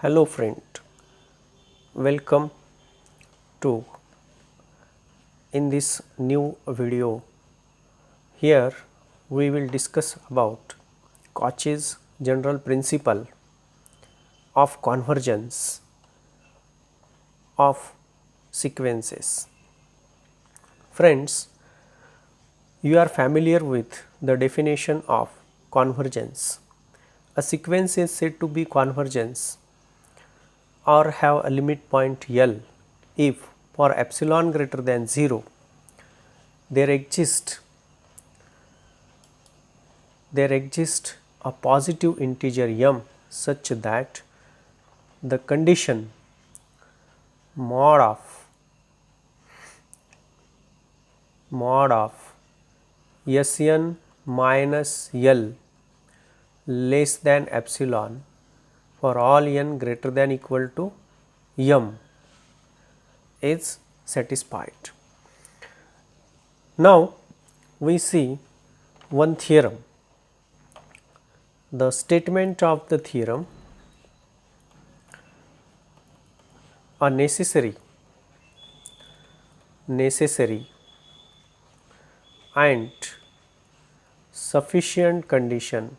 Hello friend, welcome to in this new video. Here we will discuss about Cauchy's general principle of convergence of sequences. Friends, you are familiar with the definition of convergence. A sequence is said to be convergence or have a limit point L if for epsilon greater than 0 there exists a positive integer m such that the condition mod of Sn minus L less than epsilon for all n greater than equal to m is satisfied. Now, we see one theorem. The statement of the theorem, a necessary and sufficient condition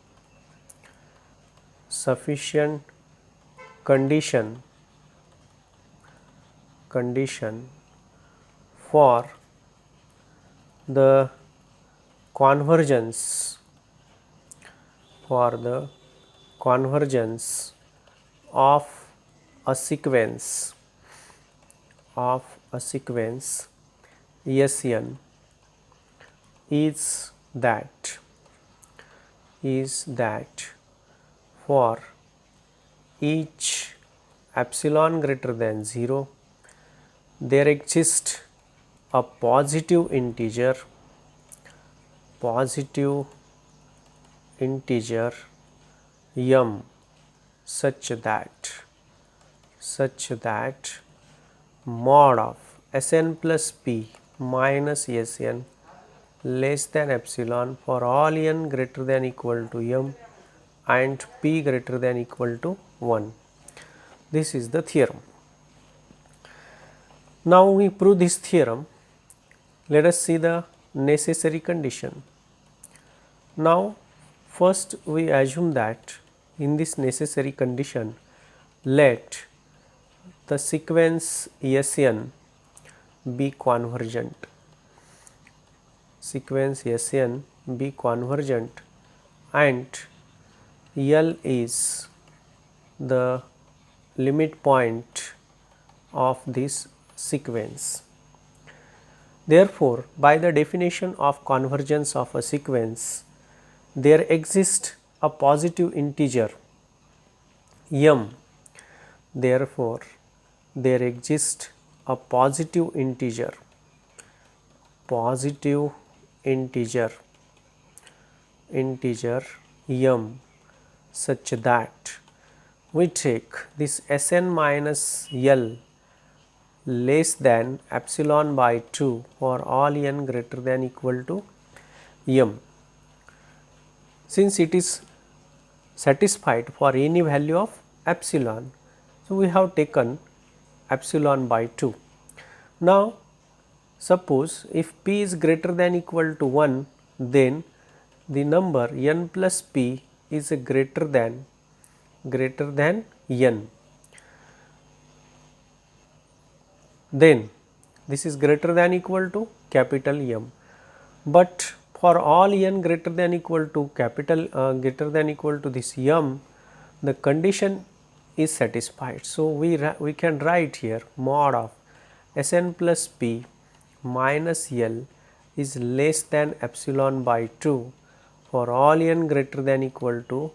for the convergence of a sequence Sn is that for each epsilon greater than 0 there exists a positive integer m such that mod of Sn plus p minus Sn less than epsilon for all n greater than equal to m and p greater than equal to 1. This is the theorem. Now, we prove this theorem. Let us see the necessary condition. Now, first we assume that in this necessary condition, let the sequence Sn be convergent. And L is the limit point of this sequence. Therefore, by the definition of convergence of a sequence, there exists a positive integer m. Therefore, there exists a positive integer m such that we take this Sn minus L less than epsilon by 2 for all n greater than equal to m. Since it is satisfied for any value of epsilon, so we have taken epsilon by 2. Now, suppose if p is greater than equal to 1, then the number n plus p is greater than n. Then this is greater than equal to capital M, but for all n greater than equal to this m, the condition is satisfied. So, we can write here mod of Sn plus p minus L is less than epsilon by 2 for all n greater than equal to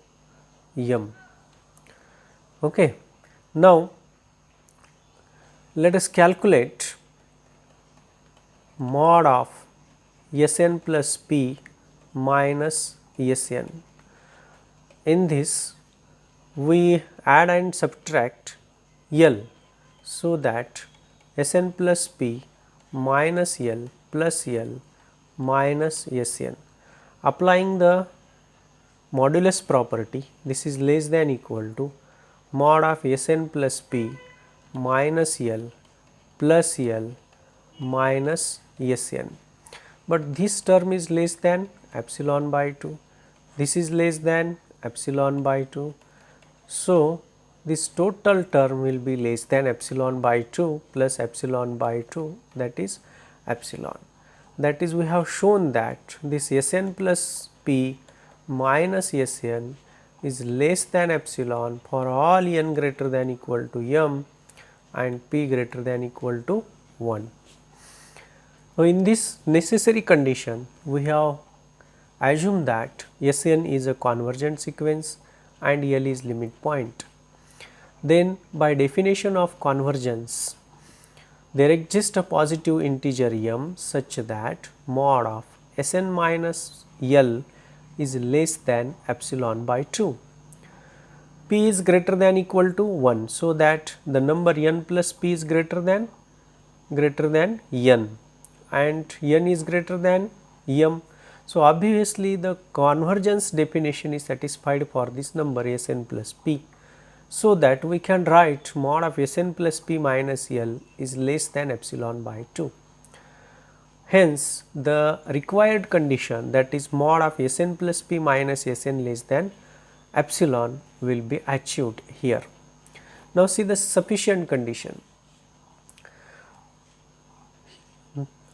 m. Okay. Now, let us calculate mod of Sn plus p minus Sn. In this, we add and subtract L, so that Sn plus p minus L plus L minus Sn. Applying the modulus property, this is less than equal to mod of Sn plus P minus L plus L minus Sn, but this term is less than epsilon by 2, this is less than epsilon by 2. So, this total term will be less than epsilon by 2 plus epsilon by 2, that is epsilon. That is, we have shown that this Sn plus P minus Sn is less than epsilon for all n greater than equal to m and p greater than equal to 1. So, in this necessary condition, we have assumed that Sn is a convergent sequence and L is limit point. Then by definition of convergence, there exists a positive integer m such that mod of Sn minus L is less than epsilon by 2. P is greater than equal to 1, so that the number n plus p is greater than n, and n is greater than m. So, obviously, the convergence definition is satisfied for this number Sn plus p. So, that we can write mod of Sn plus p minus L is less than epsilon by 2. Hence, the required condition, that is mod of Sn plus p minus Sn less than epsilon, will be achieved here. Now, see the sufficient condition.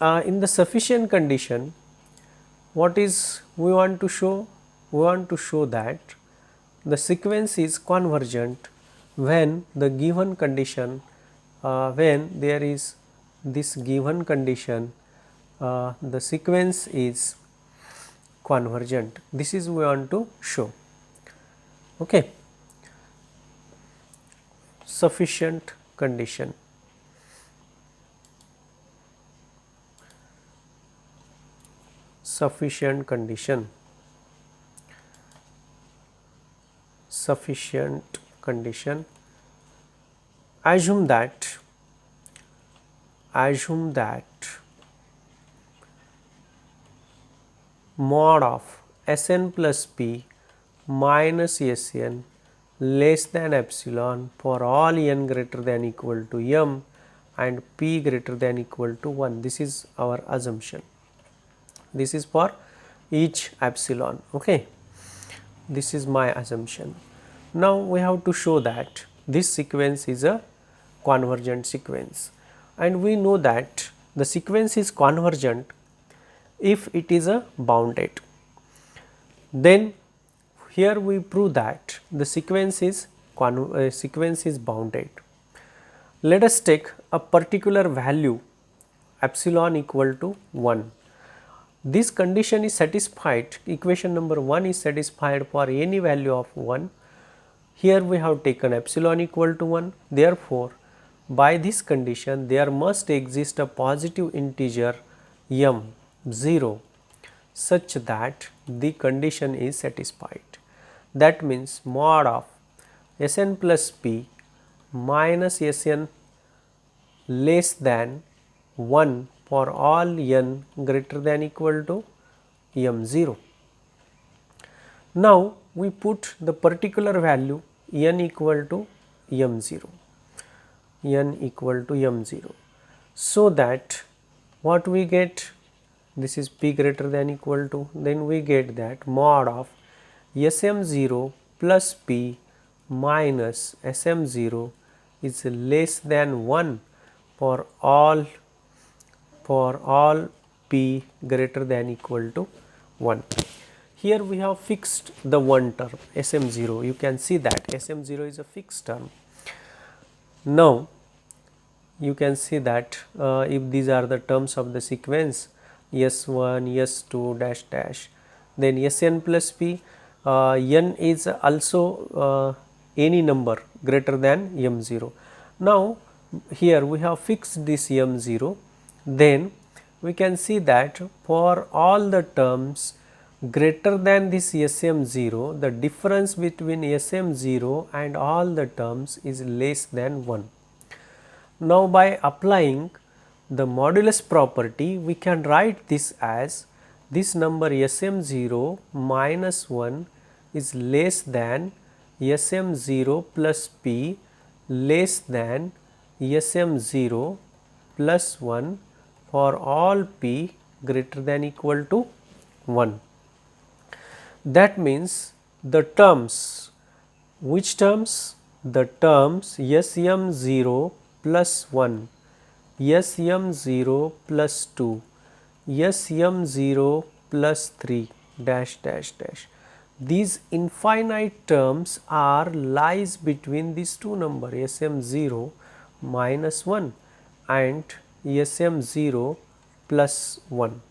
In the sufficient condition, what is we want to show? We want to show that the sequence is convergent when the given condition, when there is this given condition, the sequence is convergent. This is we want to show. Okay. Sufficient condition. Sufficient condition. Sufficient condition. Assume that mod of Sn plus p minus Sn less than epsilon for all n greater than equal to m and p greater than equal to 1. This is our assumption. This is for each epsilon. Okay. This is my assumption. Now, we have to show that this sequence is a convergent sequence, and we know that the sequence is convergent if it is a bounded. Then here we prove that the sequence is bounded. Let us take a particular value epsilon equal to 1. This condition is satisfied, equation number 1 is satisfied for any value of 1. Here we have taken epsilon equal to 1. Therefore, by this condition there must exist a positive integer m 0 such that the condition is satisfied. That means mod of Sn plus p minus Sn less than 1 for all n greater than equal to m0. Now, we put the particular value n equal to m0, so that what we get, this is p greater than equal to, then we get that mod of Sm0 plus p minus Sm0 is less than 1 for all p greater than equal to 1. Here we have fixed the one term Sm0. You can see that Sm0 is a fixed term. Now, you can see that if these are the terms of the sequence S1, S2 dash dash, then Sn plus p, n is also any number greater than m0. Now, here we have fixed this m0, then we can see that for all the terms greater than this Sm0, the difference between Sm0 and all the terms is less than 1. Now, by applying the modulus property, we can write this as this number Sm0 minus 1 is less than Sm0 plus p less than Sm0 plus 1 for all p greater than equal to 1. That means the terms, which terms? The terms Sm0 plus 1, Sm0 plus 2, Sm0 plus 3 dash dash dash. These infinite terms are lies between these two numbers Sm0 minus 1 and Sm0 plus 1.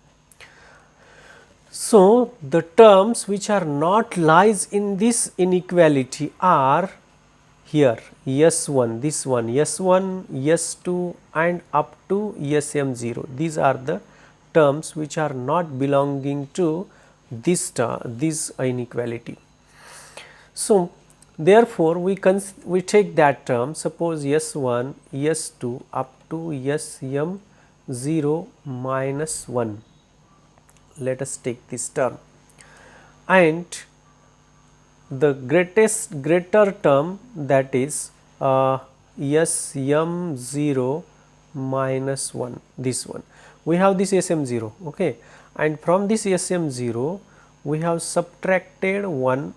So, the terms which are not lies in this inequality are here S1, this one S1, S2 and up to Sm0. These are the terms which are not belonging to this inequality. So, therefore, we take that term, suppose S1, S2 up to Sm0 minus 1. Let us take this term, and the greater term, that is Sm0 minus 1, this one. We have this Sm0, okay, and from this Sm0 we have subtracted 1,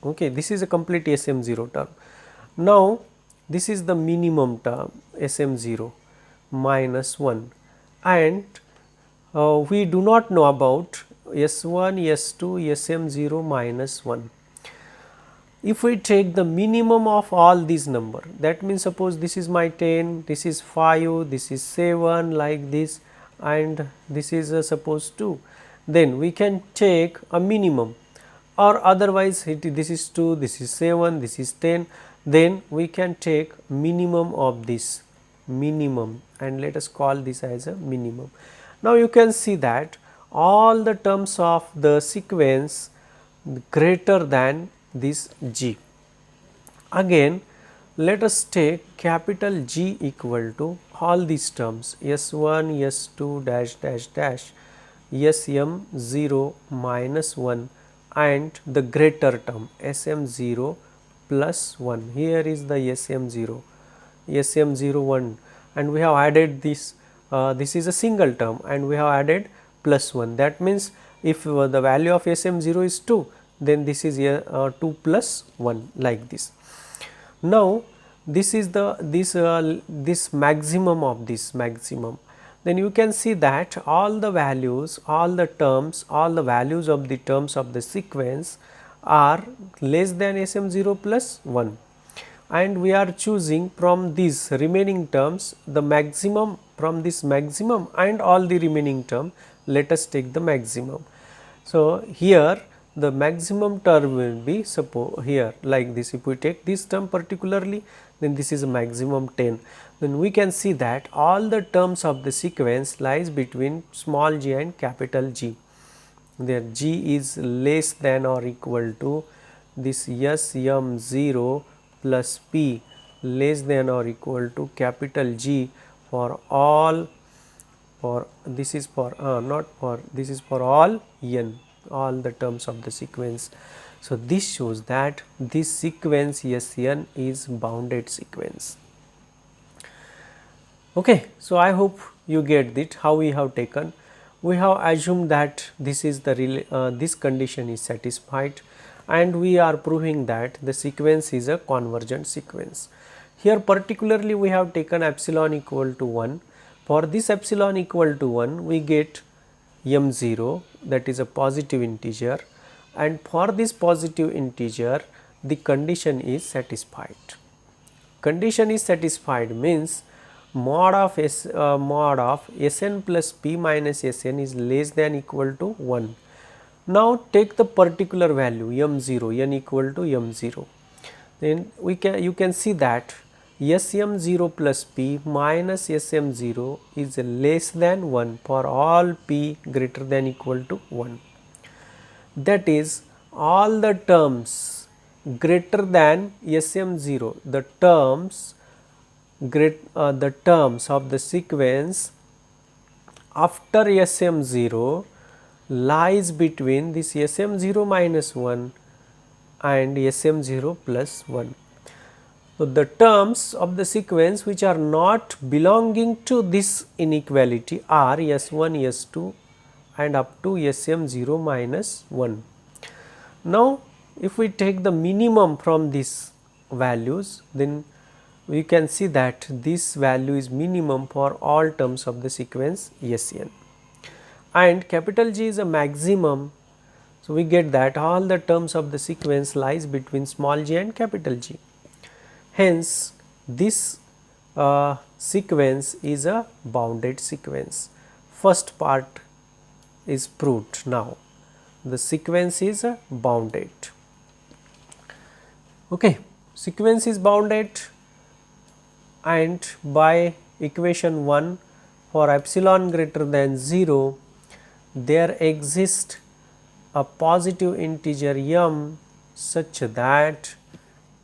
okay. This is a complete Sm0 term. Now, this is the minimum term Sm0 minus 1, and we do not know about S1, S2, Sm0 minus 1. If we take the minimum of all these number, that means suppose this is my 10, this is 5, this is 7, like this, and this is suppose 2, then we can take a minimum, or otherwise this is 2, this is 7, this is 10, then we can take minimum of this minimum, and let us call this as a minimum. Now, you can see that all the terms of the sequence greater than this G. Again, let us take capital G equal to all these terms S1, S2 dash dash dash, Sm0 minus 1 and the greater term Sm0 plus 1. Here is the Sm0, Sm0 1, and we have added this. This is a single term and we have added plus 1. That means, if the value of Sm0 is 2, then this is 2 plus 1, like this. Now, this is the this maximum of this maximum. Then you can see that all the values, all the terms, all the values of the terms of the sequence are less than Sm0 plus 1. And we are choosing from these remaining terms the maximum, from this maximum and all the remaining term, let us take the maximum. So, here the maximum term will be, suppose here like this, if we take this term particularly, then this is a maximum 10. Then we can see that all the terms of the sequence lies between small g and capital G. There G is less than or equal to this Sm0 plus P less than or equal to capital G for all, for this is for not for, this is for all n, all the terms of the sequence. So, this shows that this sequence Sn is bounded sequence. Okay. So, I hope you get it how we have taken. We have assumed that this is the this condition is satisfied, and we are proving that the sequence is a convergent sequence. Here particularly we have taken epsilon equal to 1. For this epsilon equal to 1, we get m0, that is a positive integer, and for this positive integer the condition is satisfied. Condition is satisfied means mod of Sn plus P minus Sn is less than equal to 1. Now, take the particular value m0, n equal to m0, then you can see that Sm0 plus P minus Sm0 is less than 1 for all P greater than equal to 1. That is, all the terms greater than Sm0, the terms of the sequence after Sm0 lies between this Sm0 minus 1 and Sm0 plus 1. So, the terms of the sequence which are not belonging to this inequality are S1, S2 and up to Sm0 minus 1. Now, if we take the minimum from these values, then we can see that this value is minimum for all terms of the sequence Sn, and capital G is a maximum. So, we get that all the terms of the sequence lies between small g and capital G. Hence, this sequence is a bounded sequence. First part is proved now. The sequence is bounded. Okay, sequence is bounded, and by equation 1 for epsilon greater than 0, there exists a positive integer m such that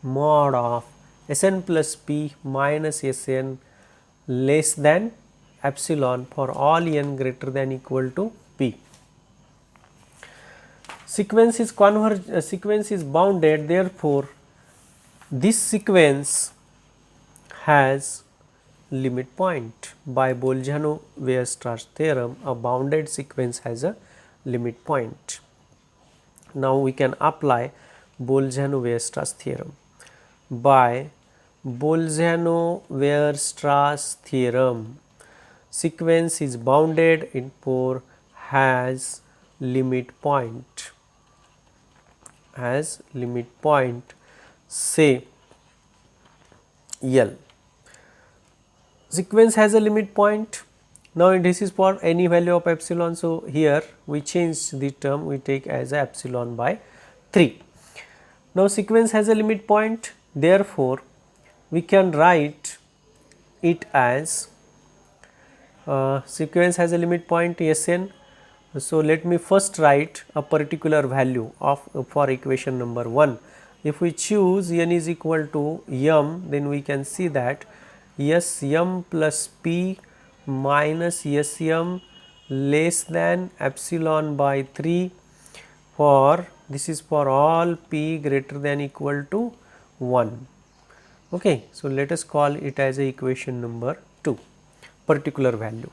mod of Sn plus p minus Sn less than epsilon for all n greater than equal to p. Sequence is bounded, therefore, this sequence has limit point. By Bolzano-Weierstrass theorem, a bounded sequence has a limit point. Now, we can apply Bolzano-Weierstrass theorem. By Bolzano-Weierstrass theorem, sequence is bounded in for has limit point, say L. Sequence has a limit point. Now, this is for any value of epsilon. So, here we change the term, we take as a epsilon by 3. Now, sequence has a limit point, therefore, we can write it as sequence has a limit point Sn. So, let me first write a particular value of for equation number 1. If we choose n is equal to m, then we can see that Sm plus p minus Sm less than epsilon by 3 for this is for all p greater than equal to 1. Okay. So, let us call it as a equation number 2, particular value.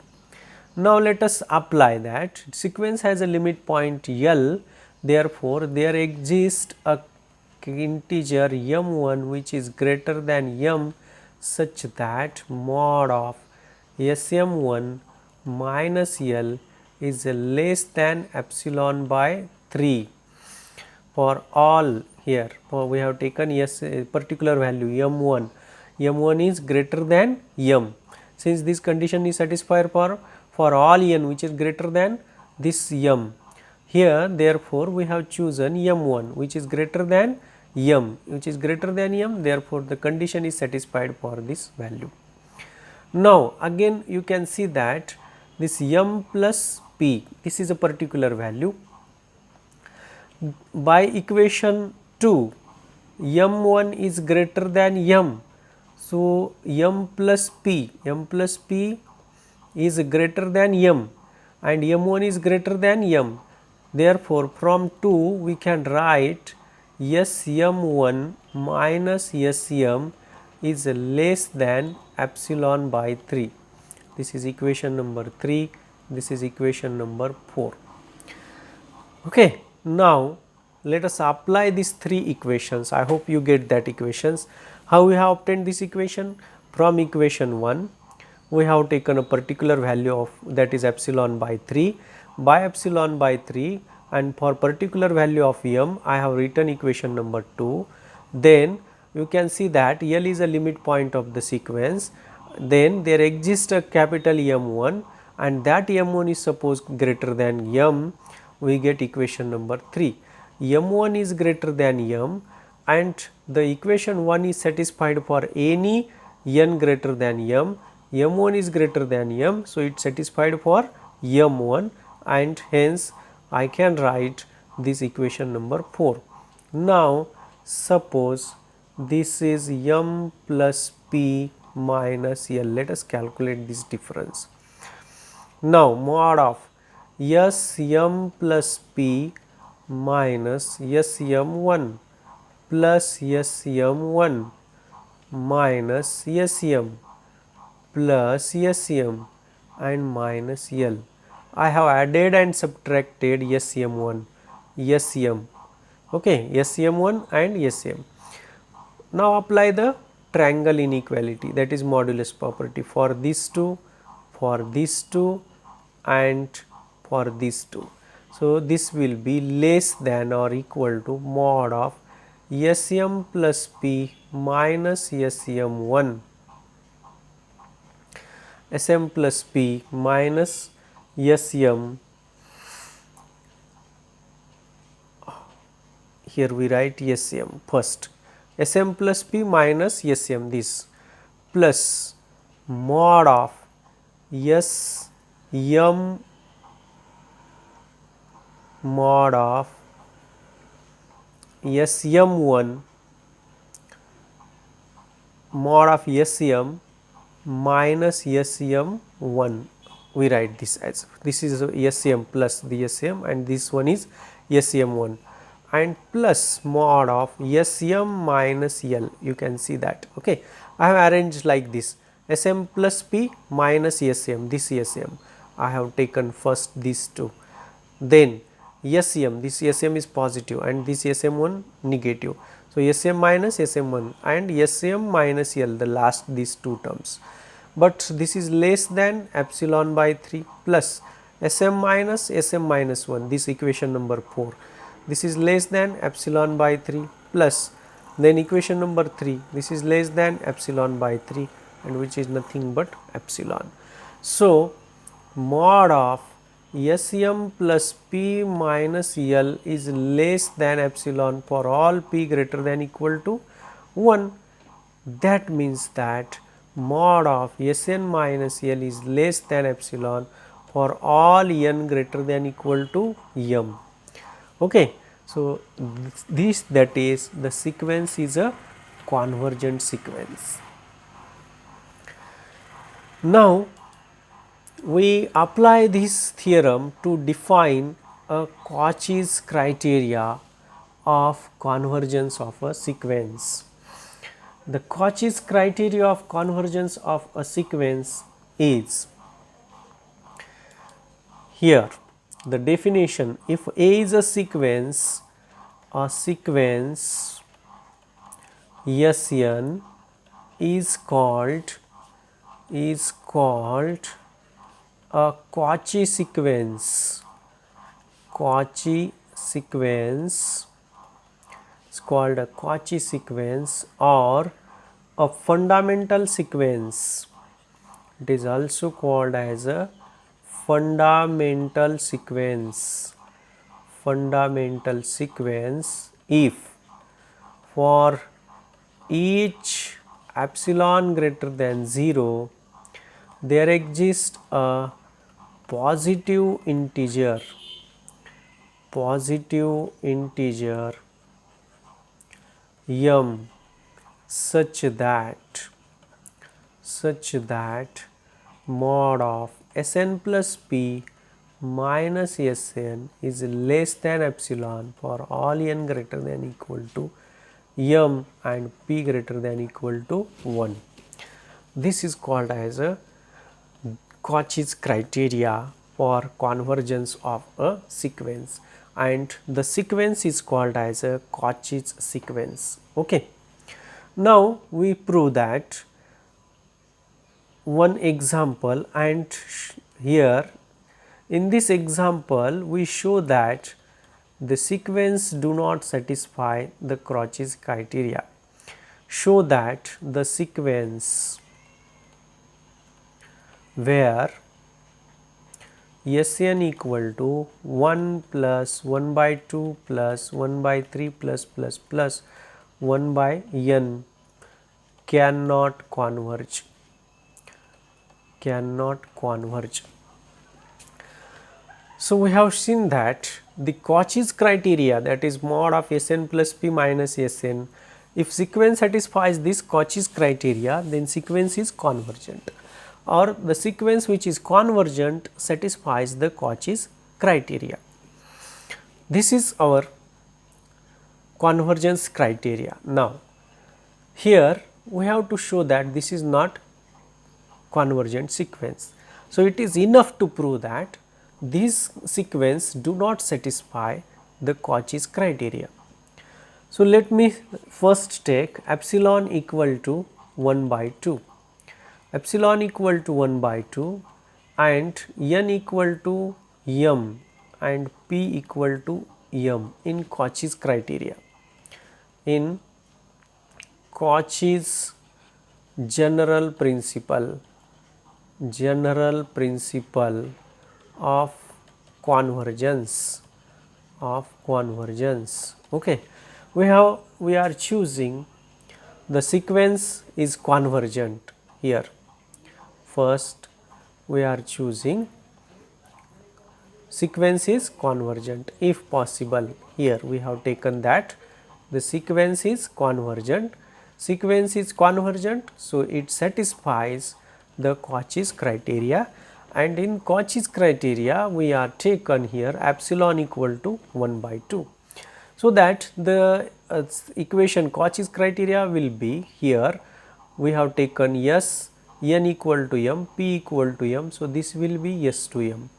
Now, let us apply that sequence has a limit point L, therefore, there exists a integer m1 which is greater than m such that mod of Sm1 minus L is less than epsilon by 3 for all here. For we have taken particular value m1, m1 is greater than m. Since this condition is satisfied for all n which is greater than this m, here therefore, we have chosen m1 which is greater than m, therefore, the condition is satisfied for this value. Now, again you can see that this m plus p, this is a particular value. By equation 2, m1 is greater than m. So, m plus p is greater than m and m1 is greater than m. Therefore, from 2 we can write Sm1 minus Sm is less than epsilon by 3. This is equation number 3, this is equation number 4. Okay. Now, let us apply these 3 equations. I hope you get that equations. How we have obtained this equation? From equation 1, we have taken a particular value of that is epsilon by 3. By epsilon by 3 and for particular value of m, I have written equation number 2. Then you can see that L is a limit point of the sequence. Then there exists a capital M1 and that M1 is supposed greater than m. We get equation number 3. M1 is greater than m and the equation 1 is satisfied for any n greater than m. M1 is greater than m. So, it is satisfied for m1 and hence I can write this equation number 4. Now, suppose this is m plus p minus L. Let us calculate this difference. Now, mod of Sm plus p minus Sm1 plus Sm1 minus Sm plus Sm and minus L. I have added and subtracted Sm1, Sm, okay, Sm1 and Sm. Now apply the triangle inequality, that is modulus property, for these two, for these two and for these two. So this will be less than or equal to mod of Sm plus P minus Sm1, Sm plus P minus Sm, here we write Sm first, Sm plus P minus Sm, this plus mod of Sm mod of Sm1 mod of Sm minus Sm1, we write this as, this is Sm plus the Sm and this one is Sm1, and plus mod of Sm minus L, you can see that, okay. I have arranged like this, Sm plus P minus Sm, this Sm I have taken first these two, then Sm, this Sm is positive and this Sm1 negative. So, Sm minus Sm1 and Sm minus L, the last these two terms, but this is less than epsilon by 3 plus Sm minus Sm minus 1, this equation number 4, this is less than epsilon by 3 plus, then equation number 3, this is less than epsilon by 3 and which is nothing but epsilon. So, mod of Sm plus P minus L is less than epsilon for all P greater than equal to 1. That means that mod of Sn minus L is less than epsilon for all n greater than equal to m. Okay. So, this, that is, the sequence is a convergent sequence. Now, we apply this theorem to define a Cauchy's criteria of convergence of a sequence. The Cauchy's criteria of convergence of a sequence is, here the definition, if A is a sequence Sn is called a Cauchy sequence. Cauchy sequence is called a Cauchy sequence or a fundamental sequence. It is also called as a fundamental sequence. Fundamental sequence if for each epsilon greater than 0 there exists a positive integer m such that mod of Sn plus P minus Sn is less than epsilon for all n greater than equal to m and P greater than equal to 1. This is called as a Cauchy's criteria for convergence of a sequence, and the sequence is called as a Cauchy's sequence. Okay. Now, we prove that one example, and here in this example we show that the sequence do not satisfy the Cauchy's criteria. Show that the sequence where Sn equal to 1 plus 1 by 2 plus 1 by 3 plus 1 by n cannot converge. So, we have seen that the Cauchy's criteria, that is mod of Sn plus P minus Sn, if sequence satisfies this Cauchy's criteria, then sequence is convergent, or the sequence which is convergent satisfies the Cauchy's criteria. This is our convergence criteria. Now, here we have to show that this is not convergent sequence. So, it is enough to prove that these sequence do not satisfy the Cauchy's criteria. So, let me first take epsilon equal to 1 by 2, epsilon equal to 1 by 2 and n equal to m and p equal to m in Cauchy's criteria. In Cauchy's general principle of convergence okay, we are choosing the sequence is convergent here. First we are choosing sequence is convergent if possible. Here we have taken that the sequence is convergent. So it satisfies the Cauchy's criteria, and in Cauchy's criteria we are taken here epsilon equal to 1 by 2. So that the equation Cauchy's criteria will be here we have taken S n equal to m, p equal to m. So this will be S to m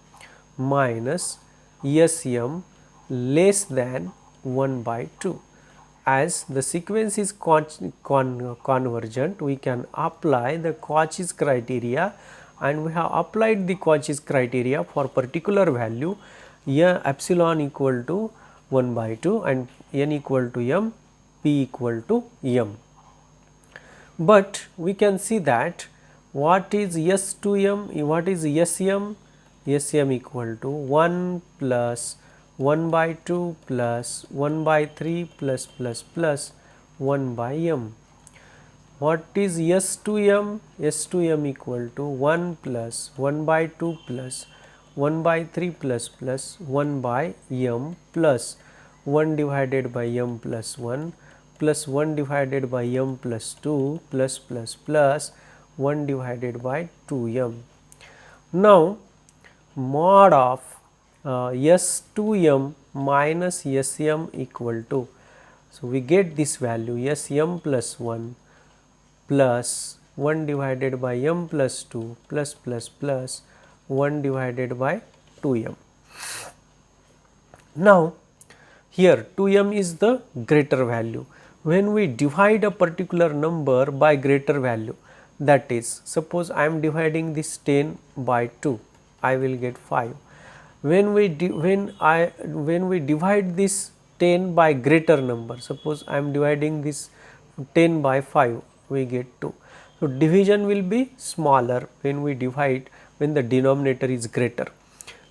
minus S m less than 1 by 2. As the sequence is convergent, we can apply the Cauchy's criteria, and we have applied the Cauchy's criteria for particular value epsilon equal to 1 by 2 and n equal to m, p equal to m. But we can see that what is S to m, what is Sm? Sm equal to 1 plus 1 by 2 plus 1 by 3 plus 1 by m. What is S to m? S to m equal to 1 plus 1 by 2 plus 1 by 3 plus 1 by m plus 1 divided by m plus 1 plus 1 divided by m plus 2 plus 1 divided by 2m. Now, mod of S 2m minus Sm equal to, so we get this value Sm plus 1 plus 1 divided by m plus 2 plus 1 divided by 2m. Now, here 2m is the greater value. When we divide a particular number by greater value, that is, suppose I am dividing this 10 by 2, I will get 5. When we divide this 10 by greater number, suppose I am dividing this 10 by 5, we get 2. So division will be smaller when we divide when the denominator is greater.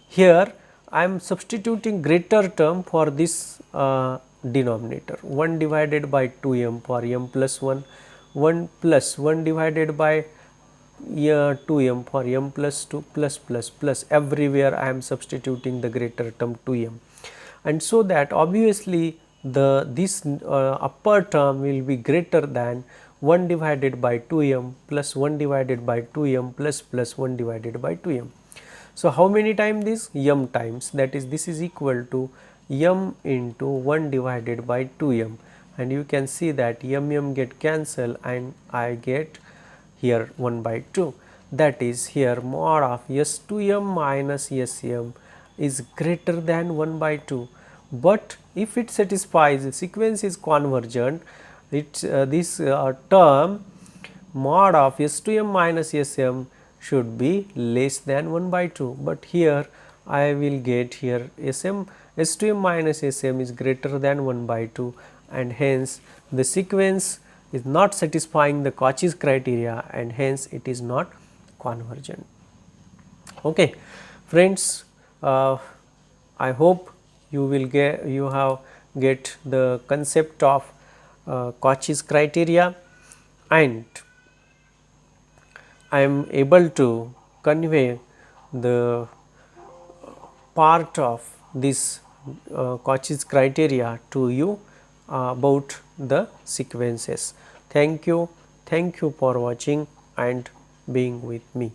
Here I am substituting greater term for this denominator, 1 divided by 2m for m plus 1, 1 plus 1 divided by 2m for m plus 2 plus everywhere I am substituting the greater term 2m, and so that obviously this upper term will be greater than 1 divided by 2m plus 1 divided by 2m plus 1 divided by 2m. So how many times this? M times, that is this is equal to m into 1 divided by 2m, and you can see that m get cancelled and I get here 1 by 2, that is here mod of S 2m minus Sm is greater than 1 by 2. But if it satisfies the sequence is convergent, this term mod of S 2m minus Sm should be less than 1 by 2, but here I will get here S 2m minus Sm is greater than 1 by 2, and hence the sequence is not satisfying the Cauchy's criteria, and hence it is not convergent. Okay, friends, I hope you have get the concept of Cauchy's criteria, and I am able to convey the part of this Cauchy's criteria to you about the sequences. Thank you for watching and being with me.